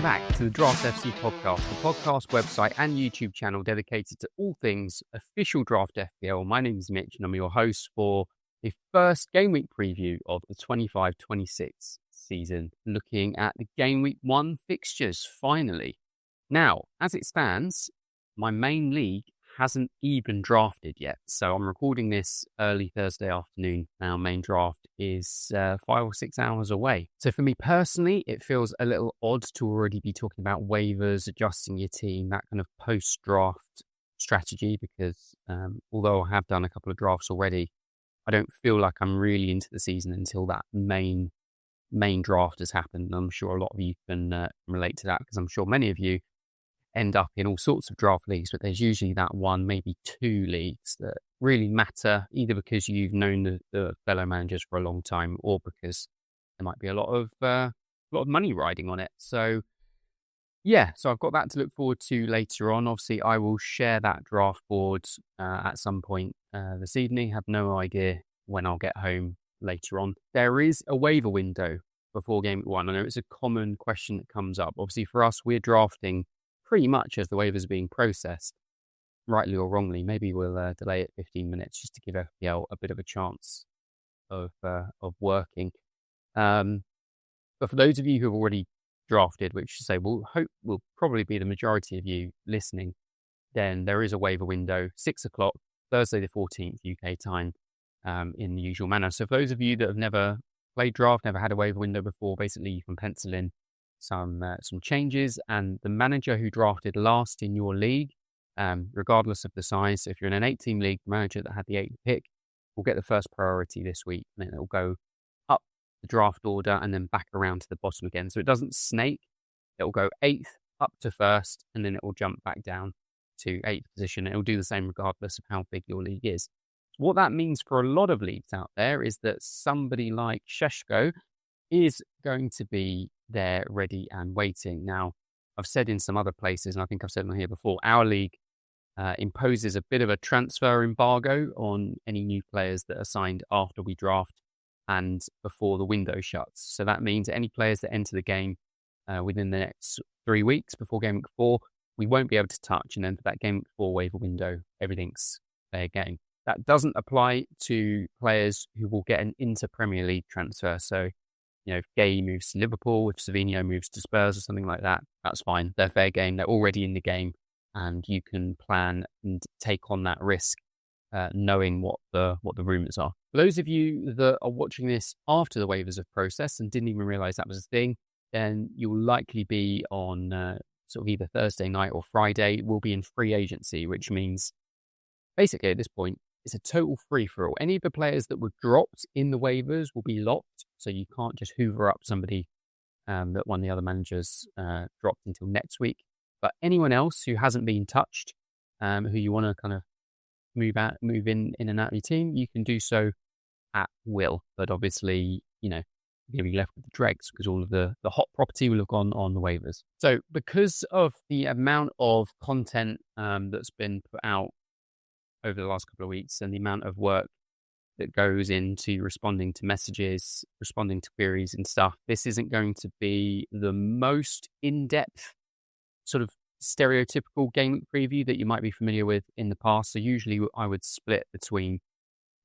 back to the Draft FC podcast, the podcast website and YouTube channel dedicated to all things official Draft FPL. My name is Mitch and I'm your host for the first Gameweek preview of the 25-26 season, looking at the GW1 fixtures finally. Now, as it stands, my main league hasn't even drafted yet. So I'm recording this early Thursday afternoon. Our main draft is 5 or 6 hours away. So for me personally, it feels a little odd to already be talking about waivers, adjusting your team, that kind of post-draft strategy, because although I have done a couple of drafts already, I don't feel like I'm really into the season until that main draft has happened. And I'm sure a lot of you can relate to that, because I'm sure many of you end up in all sorts of draft leagues, but there's usually that one, maybe two leagues that really matter, either because you've known the fellow managers for a long time, or because there might be a lot of money riding on it. So yeah, so I've got that to look forward to later on. Obviously, I will share that draft board at some point this evening. Have no idea when I'll get home later on. There is a waiver window before game one. I know it's a common question that comes up. Obviously, for us, we're drafting pretty much as the waivers are being processed, rightly or wrongly. Maybe we'll delay it 15 minutes just to give FPL a bit of a chance of working. But for those of you who have already drafted, which say will probably be the majority of you listening, then there is a waiver window, 6 o'clock, Thursday the 14th UK time, in the usual manner. So for those of you that have never played draft, never had a waiver window before, basically you can pencil in some changes, and the manager who drafted last in your league, regardless of the size, so if you're in an 8-team league, the manager that had the 8th pick will get the first priority this week, and then it'll go up the draft order and then back around to the bottom again. So it doesn't snake. It'll go 8th up to 1st, and then it will jump back down to 8th position. It'll do the same regardless of how big your league is. What that means for a lot of leagues out there is that somebody like Sheshko is going to be there ready and waiting. Now, I've said in some other places, and I think I've said on here before, our league imposes a bit of a transfer embargo on any new players that are signed after we draft and before the window shuts. So that means any players that enter the game within the next 3 weeks before Game Week 4, we won't be able to touch. And then for that Game Week 4 waiver window, everything's fair game. That doesn't apply to players who will get an inter-Premier League transfer. So if Gay moves to Liverpool, if Savinho moves to Spurs or something like that, that's fine. They're fair game. They're already in the game, and you can plan and take on that risk, knowing what the rumours are. For those of you that are watching this after the waivers have processed and didn't even realise that was a thing, then you'll likely be on sort of either Thursday night or Friday. We'll be in free agency, which means basically at this point, it's a total free-for-all. Any of the players that were dropped in the waivers will be locked, so you can't just hoover up somebody that one of the other managers dropped until next week. But anyone else who hasn't been touched, who you want to kind of move in and out of your team, you can do so at will. But obviously, you're going to be left with the dregs because all of the hot property will have gone on the waivers. So because of the amount of content that's been put out over the last couple of weeks and the amount of work that goes into responding to messages, responding to queries and stuff, this isn't going to be the most in-depth sort of stereotypical game preview that you might be familiar with in the past. So usually I would split between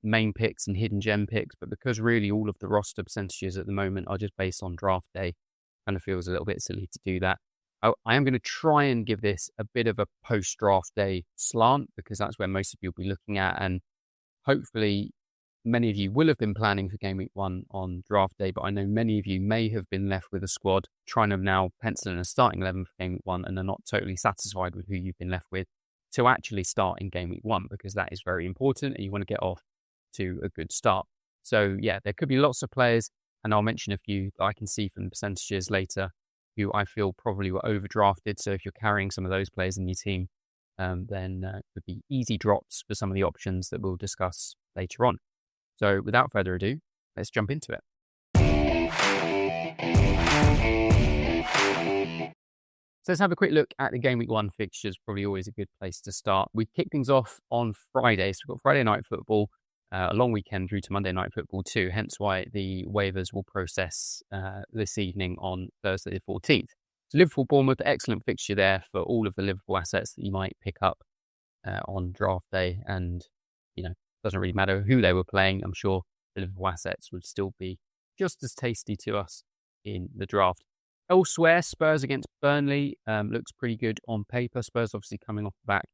main picks and hidden gem picks, but because really all of the roster percentages at the moment are just based on draft day, kind of feels a little bit silly to do that. I am going to try and give this a bit of a post-draft day slant, because that's where most of you will be looking at. And hopefully many of you will have been planning for Game Week 1 on draft day, but I know many of you may have been left with a squad trying to now pencil in a starting 11 for Game Week 1 and are not totally satisfied with who you've been left with to actually start in Game Week 1, because that is very important and you want to get off to a good start. So yeah, there could be lots of players, and I'll mention a few that I can see from the percentages later who I feel probably were overdrafted. So if you're carrying some of those players in your team, then it could be easy drops for some of the options that we'll discuss later on. So without further ado, let's jump into it. So let's have a quick look at the Game Week 1 fixtures. Probably always a good place to start. We kick things off on Friday. So we've got Friday night football, a long weekend through to Monday night football too, hence why the waivers will process this evening on Thursday the 14th. So Liverpool, Bournemouth, excellent fixture there for all of the Liverpool assets that you might pick up on draft day. And, doesn't really matter who they were playing. I'm sure the Liverpool assets would still be just as tasty to us in the draft. Elsewhere, Spurs against Burnley looks pretty good on paper. Spurs obviously coming off the back.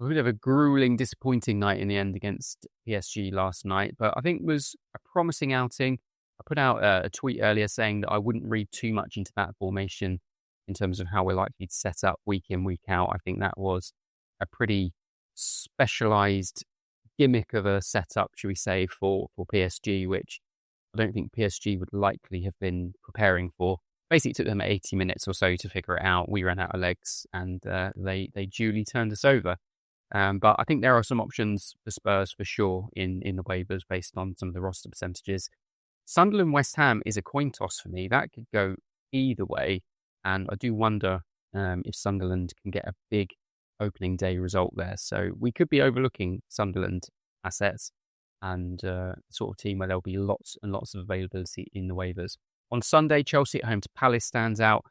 A bit of a grueling, disappointing night in the end against PSG last night, but I think it was a promising outing. I put out a tweet earlier saying that I wouldn't read too much into that formation in terms of how we're likely to set up week in, week out. I think that was a pretty specialised gimmick of a setup, should we say, for PSG, which I don't think PSG would likely have been preparing for. Basically, it took them 80 minutes or so to figure it out. We ran out of legs and they duly turned us over. But I think there are some options for Spurs for sure in the waivers based on some of the roster percentages. Sunderland West Ham is a coin toss for me. That could go either way. And I do wonder if Sunderland can get a big opening day result there. So we could be overlooking Sunderland assets and sort of team where there'll be lots and lots of availability in the waivers. On Sunday, Chelsea at home to Palace stands out.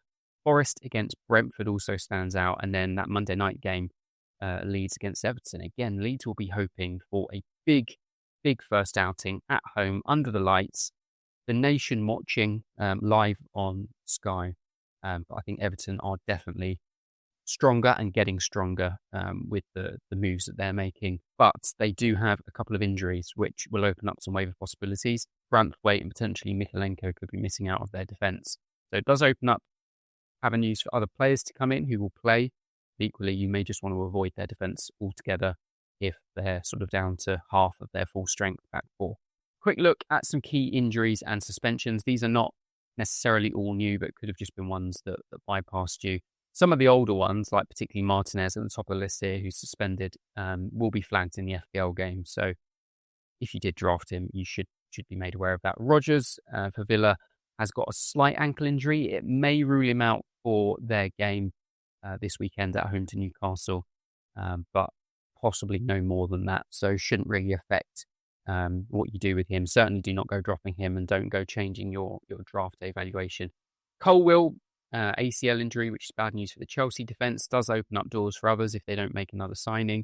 Forest against Brentford also stands out. And then that Monday night game, Leeds against Everton. Again, Leeds will be hoping for a big first outing at home under the lights. The nation watching live on Sky. But I think Everton are definitely stronger and getting stronger with the moves that they're making. But they do have a couple of injuries, which will open up some waiver possibilities. Branthwaite and potentially Mikalenko could be missing out of their defence. So it does open up avenues for other players to come in who will play. Equally, you may just want to avoid their defence altogether if they're sort of down to half of their full strength back four. Quick look at some key injuries and suspensions. These are not necessarily all new, but could have just been ones that bypassed you. Some of the older ones, like particularly Martinez at the top of the list here, who's suspended, will be flagged in the FPL game. So if you did draft him, you should be made aware of that. Rodgers for Villa has got a slight ankle injury. It may rule him out for their game this weekend at home to Newcastle, but possibly no more than that. So shouldn't really affect what you do with him. Certainly do not go dropping him and don't go changing your draft day valuation. Colwill, ACL injury, which is bad news for the Chelsea defence, does open up doors for others if they don't make another signing.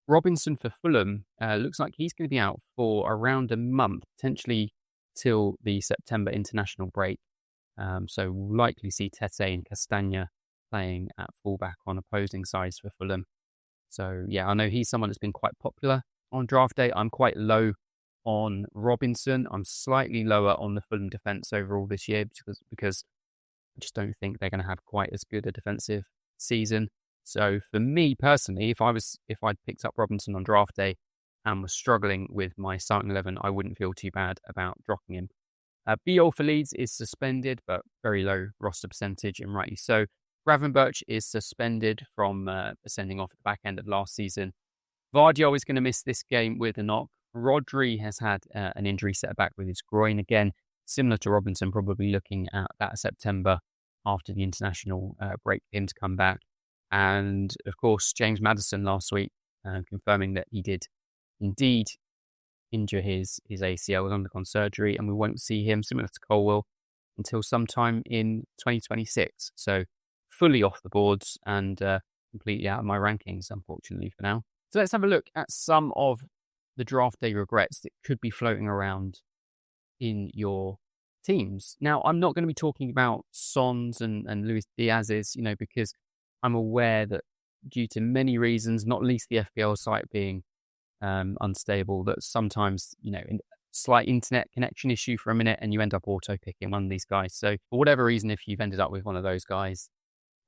Robinson for Fulham looks like he's going to be out for around a month, potentially till the September international break. So we'll likely see Tete and Castagna playing at fullback on opposing sides for Fulham. So yeah, I know he's someone that's been quite popular on draft day. I'm quite low on Robinson. I'm slightly lower on the Fulham defence overall this year because I just don't think they're going to have quite as good a defensive season. So for me personally, if I'd picked up Robinson on draft day and was struggling with my starting 11, I wouldn't feel too bad about dropping him. Beal for Leeds is suspended, but very low roster percentage, and rightly so. Gravenberch is suspended from ascending off at the back end of last season. Vardio is going to miss this game with a knock. Rodri has had an injury setback with his groin again, similar to Robinson, probably looking at that September after the international break for him to come back. And of course, James Maddison last week confirming that he did indeed injure his ACL with undergone surgery, and we won't see him, similar to Colwill, until sometime in 2026. So fully off the boards and completely out of my rankings, unfortunately, for now. So let's have a look at some of the draft day regrets that could be floating around in your teams. Now, I'm not going to be talking about Sons and Luis Diaz's, because I'm aware that due to many reasons, not least the FPL site being unstable, that sometimes, slight internet connection issue for a minute and you end up auto-picking one of these guys. So for whatever reason, if you've ended up with one of those guys,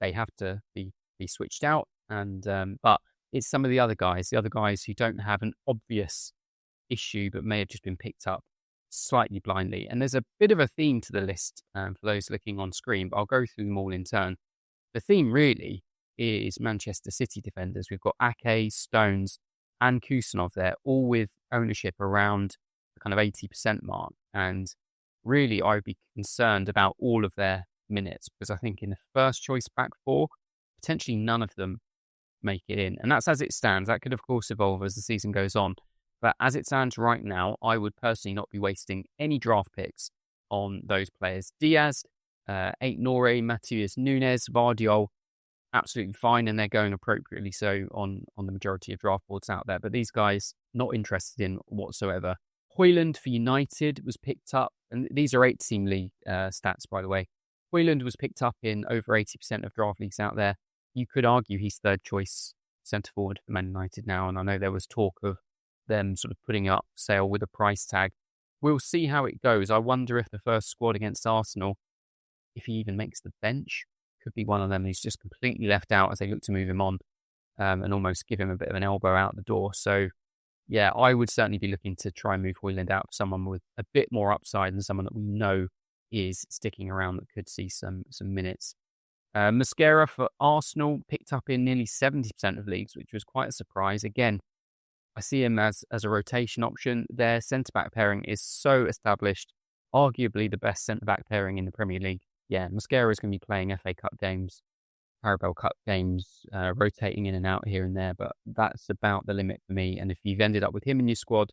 they have to be switched out. And but it's some of the other guys who don't have an obvious issue but may have just been picked up slightly blindly. And there's a bit of a theme to the list for those looking on screen, but I'll go through them all in turn. The theme really is Manchester City defenders. We've got Ake, Stones and Kusanov there, all with ownership around the kind of 80% mark. And really, I would be concerned about all of their minutes because I think in the first choice back four, potentially none of them make it in. And that's as it stands. That could, of course, evolve as the season goes on. But as it stands right now, I would personally not be wasting any draft picks on those players. Diaz, 8 Nore, Matheus Nunes, Vardiol, absolutely fine, and they're going appropriately so on the majority of draft boards out there. But these guys, not interested in whatsoever. Højlund for United was picked up, and these are 8-team league stats, by the way. Højlund was picked up in over 80% of draft leagues out there. You could argue he's third choice centre forward for Man United now, and I know there was talk of them sort of putting up sale with a price tag. We'll see how it goes. I wonder if the first squad against Arsenal, if he even makes the bench, could be one of them who's just completely left out as they look to move him on and almost give him a bit of an elbow out the door. So, yeah, I would certainly be looking to try and move Højlund out for someone with a bit more upside and someone that we know is sticking around that could see some minutes. Mosquera for Arsenal picked up in nearly 70% of leagues, which was quite a surprise. Again, I see him as a rotation option. Their centre-back pairing is so established, arguably the best centre-back pairing in the Premier League. Yeah, Mosquera is going to be playing FA Cup games, Carabao Cup games, rotating in and out here and there, but that's about the limit for me. And if you've ended up with him in your squad,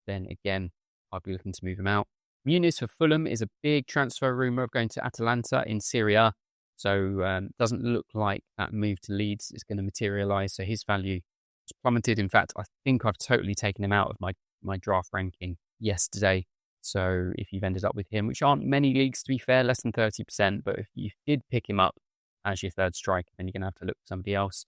then again, I'd be looking to move him out. Muniz for Fulham is a big transfer rumour of going to Atalanta in Serie A. So doesn't look like that move to Leeds is going to materialise. So his value has plummeted. In fact, I think I've totally taken him out of my draft ranking yesterday. So if you've ended up with him, which aren't many leagues to be fair, less than 30%, but if you did pick him up as your third striker, then you're going to have to look for somebody else.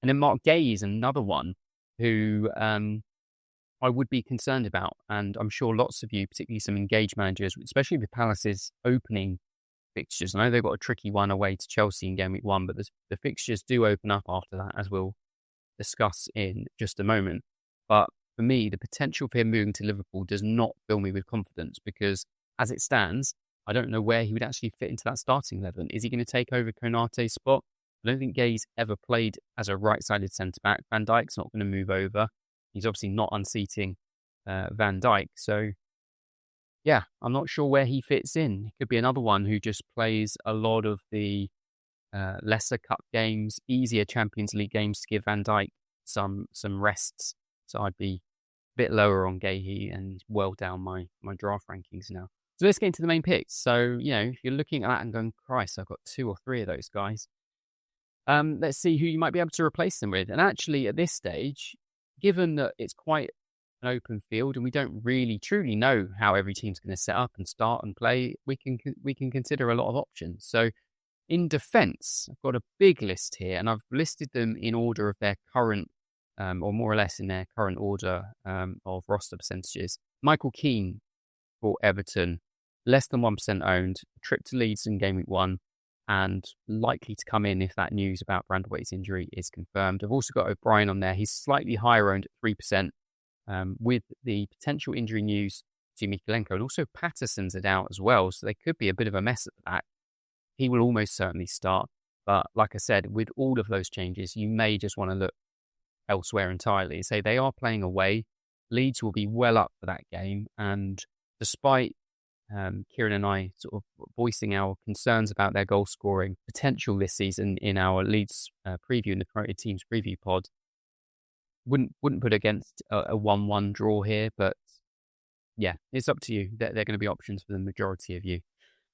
And then Mark Gay is another one who I would be concerned about. And I'm sure lots of you, particularly some engaged managers, especially with Palace's opening fixtures. I know they've got a tricky one away to Chelsea in Gameweek 1, but the fixtures do open up after that, as we'll discuss in just a moment. But for me, the potential for him moving to Liverpool does not fill me with confidence because, as it stands, I don't know where he would actually fit into that starting 11. Is he going to take over Konate's spot? I don't think Gay's ever played as a right-sided centre-back. Van Dijk's not going to move over. He's obviously not unseating Van Dijk. So, yeah, I'm not sure where he fits in. He could be another one who just plays a lot of the lesser cup games, easier Champions League games to give Van Dijk some rests. So I'd be a bit lower on Gay and well down my draft rankings now. So let's get into the main picks. So, if you're looking at that and going, Christ, I've got 2 or 3 of those guys. Let's see who you might be able to replace them with. And actually, at this stage, given that it's quite an open field and we don't really truly know how every team's going to set up and start and play, we can consider a lot of options. So in defence, I've got a big list here, and I've listed them in order of their current, or more or less in their current order of roster percentages. Michael Keane for Everton, less than 1% owned, trip to Leeds in Gameweek 1, and likely to come in if that news about Brandwaite's injury is confirmed. I've also got O'Brien on there. He's slightly higher owned at 3%, with the potential injury news to Mikalenko, and also Patterson's out as well, so they could be a bit of a mess at the back. He will almost certainly start, but like I said, with all of those changes, you may just want to look elsewhere entirely. Say they are playing away. Leeds will be well up for that game, and despite Kieran and I sort of voicing our concerns about their goal scoring potential this season in our Leeds preview, in the promoted teams preview pod, wouldn't put against a 1-1 draw here, but yeah, it's up to you. They're going to be options for the majority of you.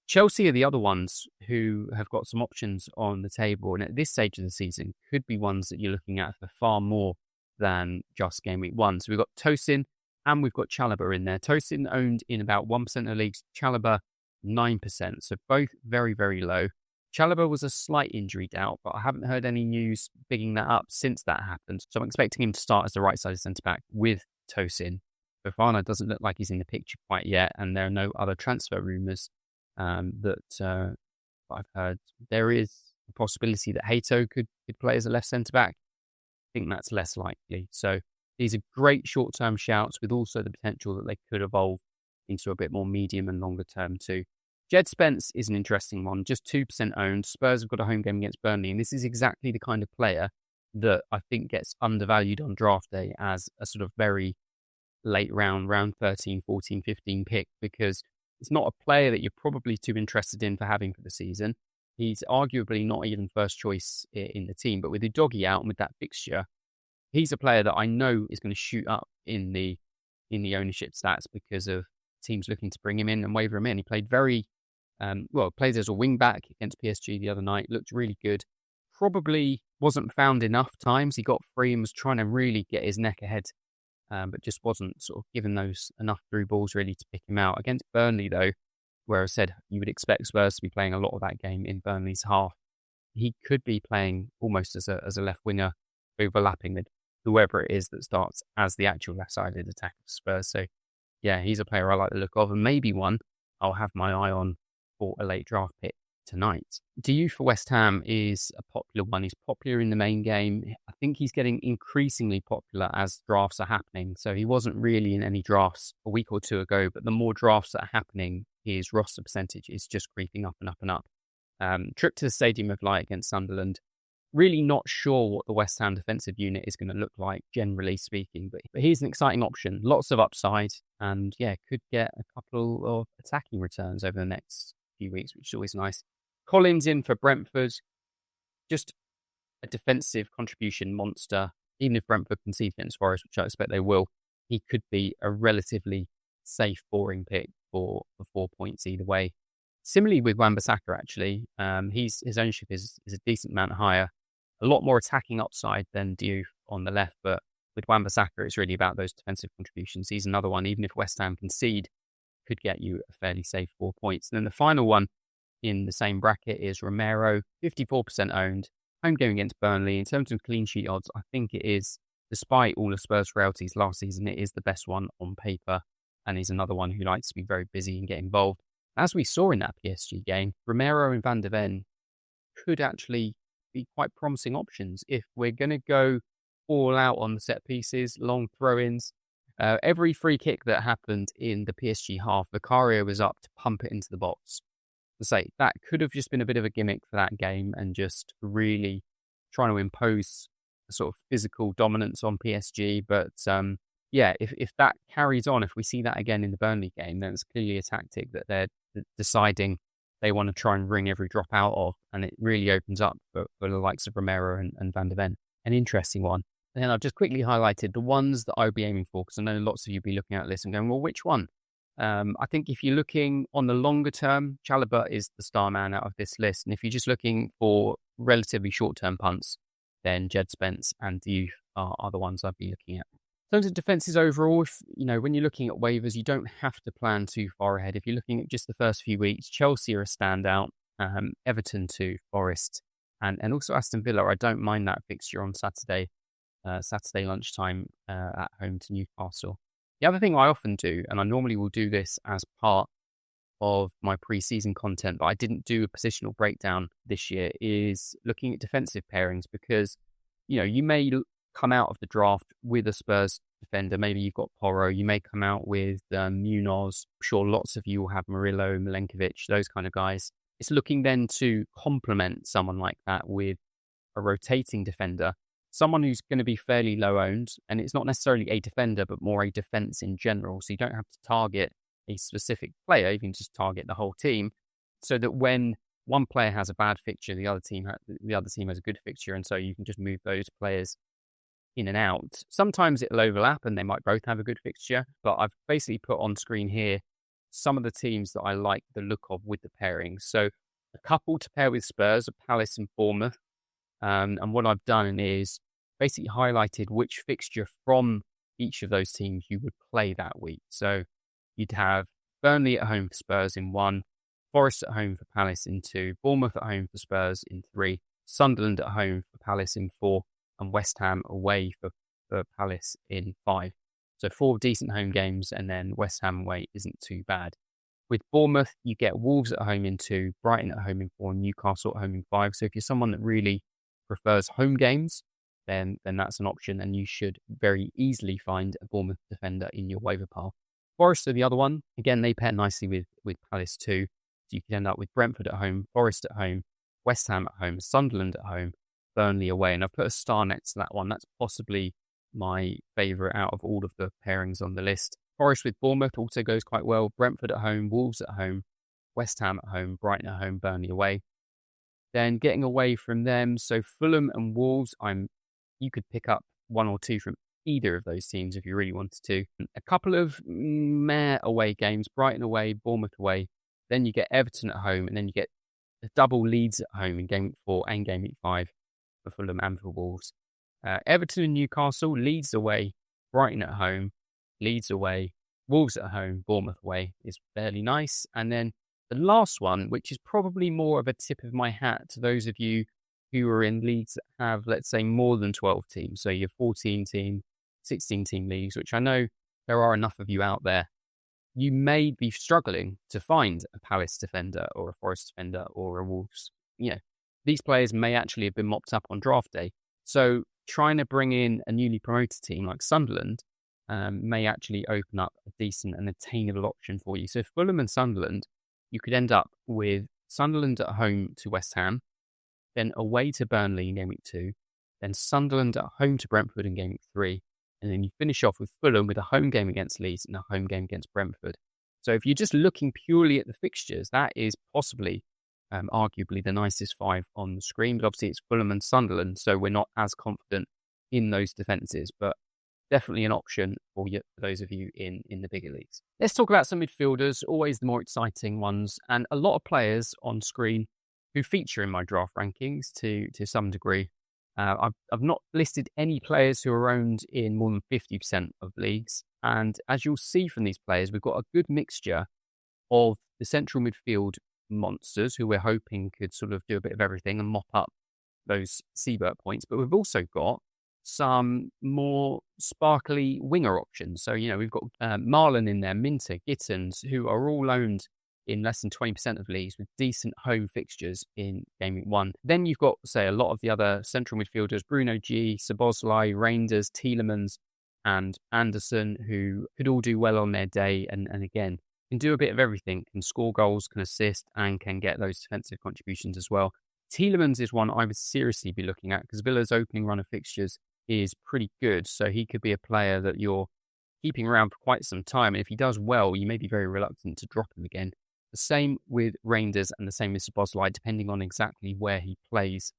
Chelsea are the other ones who have got some options on the table, and at this stage of the season could be ones that you're looking at for far more than just Game Week 1. So we've got Tosin and we've got Chalobah in there. Tosin owned in about 1% of leagues, Chalobah 9%, so both very, very low. Chalobah was a slight injury doubt, but I haven't heard any news bigging that up since that happened. So I'm expecting him to start as the right-sided centre-back with Tosin. Fofana doesn't look like he's in the picture quite yet, and there are no other transfer rumours that I've heard. There is a possibility that Hato could play as a left centre-back. I think that's less likely. So these are great short-term shouts with also the potential that they could evolve into a bit more medium and longer term too. Jed Spence is an interesting one, just 2% owned. Spurs have got a home game against Burnley, and this is exactly the kind of player that I think gets undervalued on draft day as a sort of very late round 13, 14, 15 pick, because it's not a player that you're probably too interested in for having for the season. He's arguably not even first choice in the team, but with the doggy out and with that fixture, he's a player that I know is going to shoot up in the ownership stats because of teams looking to bring him in and waiver him in. He played very Played as a wing back against PSG the other night. Looked really good. Probably wasn't found enough times. He got free and was trying to really get his neck ahead, but just wasn't sort of given those enough through balls really to pick him out. Against Burnley, though, where I said you would expect Spurs to be playing a lot of that game in Burnley's half, he could be playing almost as a left winger, overlapping with whoever it is that starts as the actual left-sided attack of Spurs. So, yeah, he's a player I like the look of, and maybe one I'll have my eye on for a late draft pick tonight. Diouf for West Ham is a popular one. He's popular in the main game. I think he's getting increasingly popular as drafts are happening. So he wasn't really in any drafts a week or two ago, but the more drafts that are happening, his roster percentage is just creeping up and up and up. Trip to the Stadium of Light against Sunderland. Really not sure what the West Ham defensive unit is going to look like, generally speaking, but he's an exciting option. Lots of upside, and yeah, could get a couple of attacking returns over the next few weeks, which is always nice. Collins in for Brentford, just a defensive contribution monster. Even if Brentford concede against Forest, which I expect they will, he could be a relatively safe, boring pick for 4 points either way. Similarly with Wan-Bissaka, actually, his ownership is a decent amount higher. A lot more attacking upside than Diouf on the left, but with Wan-Bissaka, it's really about those defensive contributions. He's another one, even if West Ham concede, could get you a fairly safe 4 points. And then the final one in the same bracket is Romero, 54% owned, home game against Burnley. In terms of clean sheet odds, I think it is, despite all of Spurs' frailties last season, it is the best one on paper, and he's another one who likes to be very busy and get involved. As we saw in that PSG game, Romero and Van de Ven could actually be quite promising options if we're going to go all out on the set pieces, long throw-ins. Every free kick that happened in the PSG half, Vicario was up to pump it into the box. To say that could have just been a bit of a gimmick for that game and just really trying to impose a sort of physical dominance on PSG. But if that carries on, if we see that again in the Burnley game, then it's clearly a tactic that they're deciding they want to try and wring every drop out of, and it really opens up for the likes of Romero and Van de Ven. An interesting one. And then I've just quickly highlighted the ones that I would be aiming for, because I know lots of you will be looking at this and going, well, which one? I think if you're looking on the longer term, Chalobah is the star man out of this list. And if you're just looking for relatively short-term punts, then Jed Spence and Diouf are the ones I'd be looking at. In terms of defences overall, when you're looking at waivers, you don't have to plan too far ahead. If you're looking at just the first few weeks, Chelsea are a standout, Everton too, Forest, and also Aston Villa. I don't mind that fixture on Saturday lunchtime at home to Newcastle. The other thing I often do, and I normally will do this as part of my pre-season content, but I didn't do a positional breakdown this year, is looking at defensive pairings, because, you may come out of the draft with a Spurs defender. Maybe you've got Porro. You may come out with Munoz. I'm sure lots of you will have Murillo, Milenkovic, those kind of guys. It's looking then to complement someone like that with a rotating defender, someone who's going to be fairly low owned, and it's not necessarily a defender, but more a defense in general. So you don't have to target a specific player. You can just target the whole team, so that when one player has a bad fixture, the other team has a good fixture, and so you can just move those players in and out. Sometimes it'll overlap and they might both have a good fixture, but I've basically put on screen here some of the teams that I like the look of with the pairings. So a couple to pair with Spurs are Palace and Bournemouth. And what I've done is basically highlighted which fixture from each of those teams you would play that week. So you'd have Burnley at home for Spurs in 1, Forest at home for Palace in 2, Bournemouth at home for Spurs in 3, Sunderland at home for Palace in 4, and West Ham away for Palace in 5. So 4 decent home games, and then West Ham away isn't too bad. With Bournemouth, you get Wolves at home in 2, Brighton at home in 4, and Newcastle at home in 5. So if you're someone that really prefers home games, then that's an option, and you should very easily find a Bournemouth defender in your waiver pile. Forest are the other one. Again, they pair nicely with Palace too. So you could end up with Brentford at home, Forest at home, West Ham at home, Sunderland at home, Burnley away. And I've put a star next to that one. That's possibly my favourite out of all of the pairings on the list. Forest with Bournemouth also goes quite well. Brentford at home, Wolves at home, West Ham at home, Brighton at home, Burnley away. Then getting away from them, so Fulham and Wolves, you could pick up 1 or 2 from either of those teams if you really wanted to. A couple of meh away games, Brighton away, Bournemouth away, Then you get Everton at home, and then you get the double Leeds at home in Game Week 4 and Game Week 5 for Fulham and for Wolves. Everton and Newcastle, Leeds away, Brighton at home, Leeds away, Wolves at home, Bournemouth away is fairly nice. And then the last one, which is probably more of a tip of my hat to those of you who are in leagues that have, let's say, more than 12 teams. So your 14-team, 16-team leagues, which I know there are enough of you out there. You may be struggling to find a Palace defender or a Forest defender or a Wolves. These players may actually have been mopped up on draft day. So trying to bring in a newly promoted team like Sunderland may actually open up a decent and attainable option for you. So Fulham and Sunderland, you could end up with Sunderland at home to West Ham, then away to Burnley in Game Week 2, then Sunderland at home to Brentford in Game Week 3, and then you finish off with Fulham with a home game against Leeds and a home game against Brentford. So if you're just looking purely at the fixtures, that is possibly, arguably, the nicest 5 on the screen. But obviously it's Fulham and Sunderland, so we're not as confident in those defences. But definitely an option for those of you in the bigger leagues. Let's talk about some midfielders, always the more exciting ones, and a lot of players on screen who feature in my draft rankings to some degree. I've not listed any players who are owned in more than 50% of leagues. And as you'll see from these players, we've got a good mixture of the central midfield monsters who we're hoping could sort of do a bit of everything and mop up those Seabird points. But we've also got some more sparkly winger options. So, we've got Marlon in there, Minter, Gittins, who are all owned in less than 20% of leagues with decent home fixtures in Game Week 1. Then you've got, say, a lot of the other central midfielders, Bruno G, Szoboszlai, Reinders, Tielemans, and Anderson, who could all do well on their day and again, can do a bit of everything, can score goals, can assist, and can get those defensive contributions as well. Tielemans is one I would seriously be looking at because Villa's opening run of fixtures is pretty good, so he could be a player that you're keeping around for quite some time, and if he does well, you may be very reluctant to drop him again. The same with Reinders and the same with Szoboszlai, depending on exactly where he plays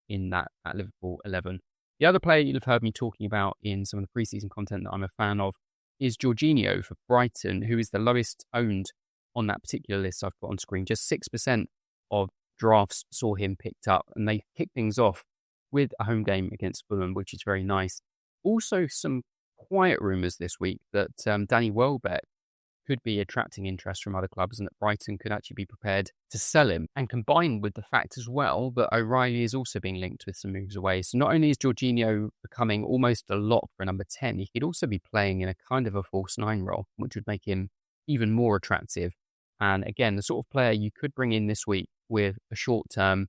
in that Liverpool 11. The other player you'll have heard me talking about in some of the preseason content that I'm a fan of is Jorginho for Brighton, who is the lowest owned on that particular list I've got on screen. Just 6% of drafts saw him picked up, and they kicked things off with a home game against Fulham, which is very nice. Also, some quiet rumours this week that Danny Welbeck could be attracting interest from other clubs and that Brighton could actually be prepared to sell him. And combined with the fact as well that O'Reilly is also being linked with some moves away. So not only is Jorginho becoming almost a lock for number 10, he could also be playing in a kind of a false 9 role, which would make him even more attractive. And again, the sort of player you could bring in this week with a short-term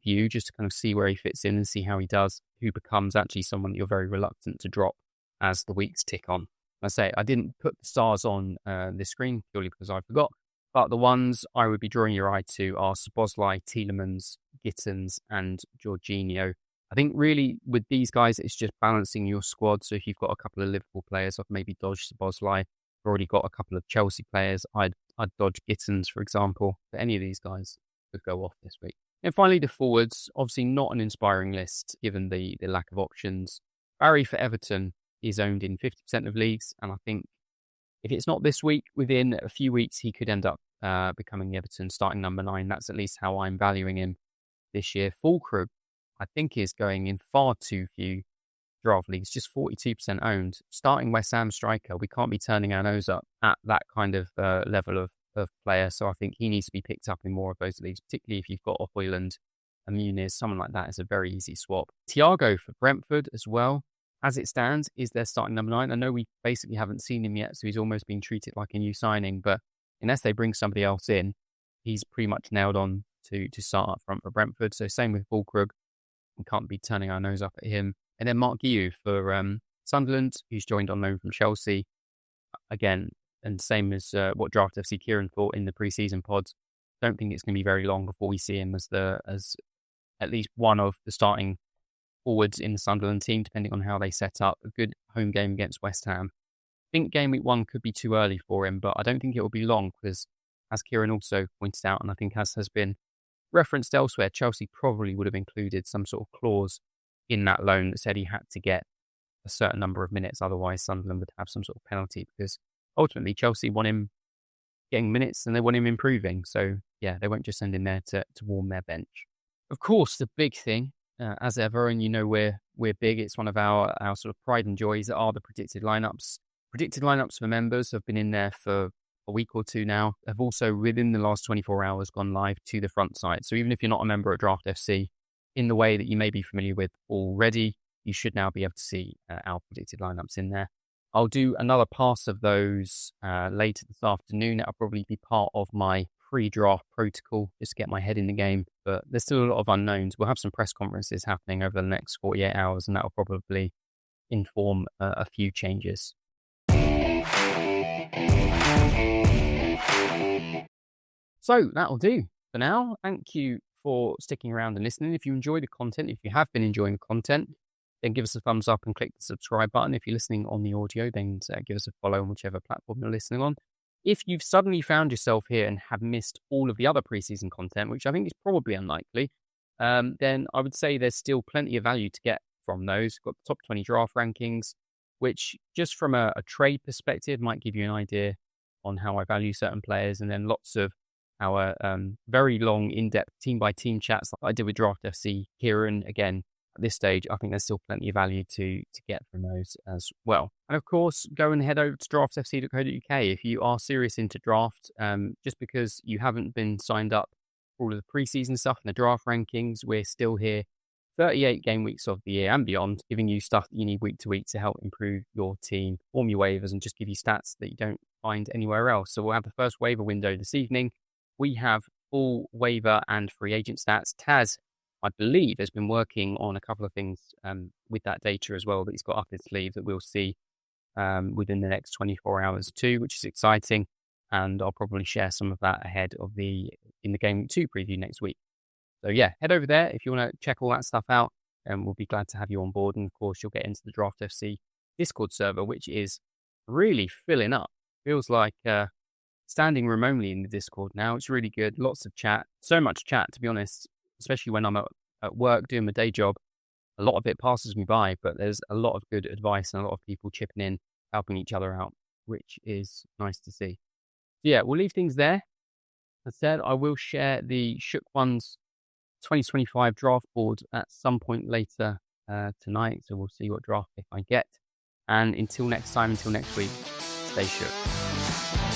view just to kind of see where he fits in and see how he does, who becomes actually someone that you're very reluctant to drop as the weeks tick on. I say I didn't put the stars on this screen purely because I forgot, but the ones I would be drawing your eye to are Szoboszlai, Tielemans, Gittins, and Jorginho. I think really with these guys, it's just balancing your squad. So if you've got a couple of Liverpool players, I've maybe dodged Szoboszlai. I've already got a couple of Chelsea players. I'd dodge Gittins, for example. But any of these guys could go off this week. And finally, the forwards. Obviously not an inspiring list given the lack of options. Barry for Everton is owned in 50% of leagues, and I think if it's not this week, within a few weeks, he could end up becoming Everton starting number 9. That's at least how I'm valuing him this year. Fulkrug, I think, is going in far too few draft leagues, just 42% owned. Starting West Ham striker, we can't be turning our nose up at that kind of level of player, so I think he needs to be picked up in more of those leagues, particularly if you've got a Højlund, a Muniz, someone like that is a very easy swap. Thiago for Brentford as well. As it stands, is their starting number 9. I know we basically haven't seen him yet, so he's almost being treated like a new signing. But unless they bring somebody else in, he's pretty much nailed on to start up front for Brentford. So same with Fulkrug. We can't be turning our nose up at him. And then Mark Guiu for Sunderland, who's joined on loan from Chelsea. Again, and same as what Draft FC Kieran thought in the preseason pods. Don't think it's going to be very long before we see him as at least one of the starting forwards in the Sunderland team, depending on how they set up. A good home game against West Ham. I think Game Week 1 could be too early for him, but I don't think it will be long because, as Kieran also pointed out, and I think as has been referenced elsewhere, Chelsea probably would have included some sort of clause in that loan that said he had to get a certain number of minutes, otherwise Sunderland would have some sort of penalty because ultimately Chelsea want him getting minutes and they want him improving. So, yeah, they won't just send him there to warm their bench. Of course, the big thing, as ever, and we're big, it's one of our sort of pride and joys, are the predicted lineups. Predicted lineups for members have been in there for a week or two now, have also within the last 24 hours gone live to the front site. So even if you're not a member at Draft FC, in the way that you may be familiar with already, you should now be able to see our predicted lineups in there. I'll do another pass of those later this afternoon. That'll probably be part of my pre-draft protocol, just to get my head in the game. But there's still a lot of unknowns. We'll have some press conferences happening over the next 48 hours, and that'll probably inform a few changes. So that'll do for now. Thank you for sticking around and listening. If you enjoy the content, if you have been enjoying the content, then give us a thumbs up and click the subscribe button. If you're listening on the audio, then give us a follow on whichever platform you're listening on. If you've suddenly found yourself here and have missed all of the other preseason content, which I think is probably unlikely, then I would say there's still plenty of value to get from those. Got the top 20 draft rankings, which just from a trade perspective might give you an idea on how I value certain players, and then lots of our very long, in-depth team-by-team chats like I did with Draft FC. Kieran, again, at this stage, I think there's still plenty of value to get from those as well. And of course, go and head over to draftfc.co.uk if you are serious into draft. Just because you haven't been signed up for all of the preseason stuff and the draft rankings, we're still here 38 game weeks of the year and beyond, giving you stuff that you need week to week to help improve your team, form your waivers, and just give you stats that you don't find anywhere else. So we'll have the first waiver window this evening. We have full waiver and free agent stats. Taz, I believe, has been working on a couple of things with that data as well that he's got up his sleeve that we'll see within the next 24 hours too, which is exciting. And I'll probably share some of that ahead of in the Game 2 preview next week. So yeah, head over there if you want to check all that stuff out, and we'll be glad to have you on board. And of course, you'll get into the Draft FC Discord server, which is really filling up. Feels like standing room only in the Discord now. It's really good. Lots of chat. So much chat, to be honest, especially when I'm at work doing my day job. A lot of it passes me by, but there's a lot of good advice and a lot of people chipping in, helping each other out, which is nice to see. So yeah, we'll leave things there. As I said, I will share the Shook Ones 2025 draft board at some point later tonight. So we'll see what draft pick I get. And until next time, until next week, stay shook.